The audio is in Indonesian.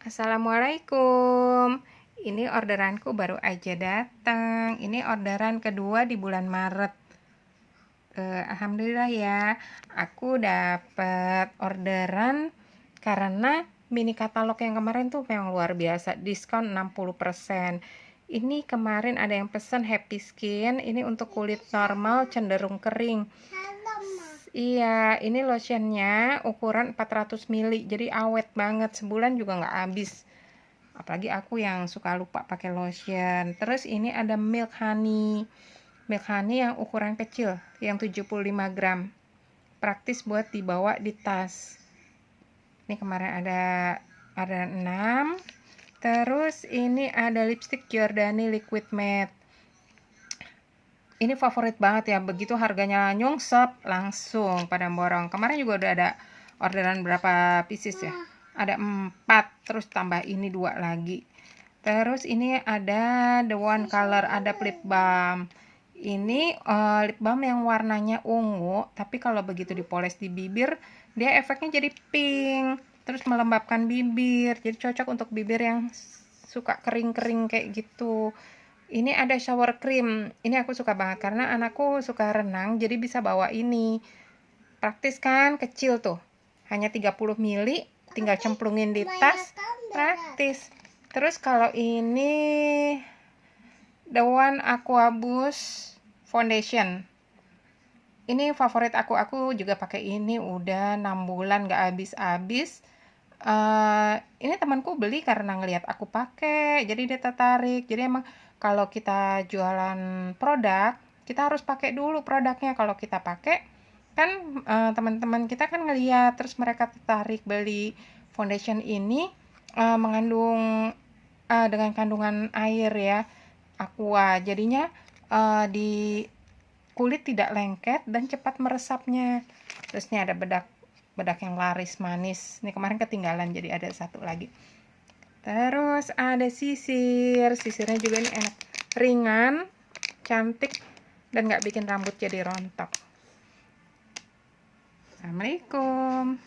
Assalamualaikum. Ini orderanku baru aja datang. Ini orderan kedua di bulan Maret. Alhamdulillah ya. Aku dapat orderan karena mini katalog yang kemarin tuh memang luar biasa, diskon 60%. Ini kemarin ada yang pesan Happy Skin, ini untuk kulit normal cenderung kering. Iya, ini lotionnya ukuran 400 ml, jadi awet banget, sebulan juga nggak habis. Apalagi aku yang suka lupa pakai lotion. Terus ini ada milk honey yang ukuran kecil, yang 75 gram. Praktis buat dibawa di tas. Ini kemarin ada 6. Terus ini ada lipstick Giordani Liquid Matte. Ini favorit banget ya, begitu harganya nyungsep langsung pada borong. Kemarin juga udah ada orderan berapa pieces ya, ada 4, terus tambah ini 2 lagi. Terus ini ada The One Color, ada lip balm. Ini lip balm yang warnanya ungu, tapi kalau begitu dipoles di bibir dia efeknya jadi pink, terus melembabkan bibir, jadi cocok untuk bibir yang suka kering-kering kayak gitu. Ini ada shower cream, ini aku suka banget karena anakku suka renang, jadi bisa bawa ini. Praktis kan, kecil tuh, hanya 30 ml, tinggal cemplungin di tas, praktis. Terus kalau ini The One Aqua Boost Foundation, ini favorit aku juga pakai ini udah 6 bulan gak habis-habis. Ini temanku beli karena ngelihat aku pakai, jadi dia tertarik. Jadi emang kalau kita jualan produk, kita harus pakai dulu produknya. Kalau kita pakai kan teman-teman kita kan ngelihat, terus mereka tertarik beli. Foundation ini mengandung dengan kandungan air ya, aqua, jadinya di kulit tidak lengket dan cepat meresapnya. Terus ini ada bedak yang laris manis, ini kemarin ketinggalan jadi ada 1 lagi. Terus ada sisirnya juga ini enak, ringan, cantik, dan nggak bikin rambut jadi rontok. Assalamualaikum.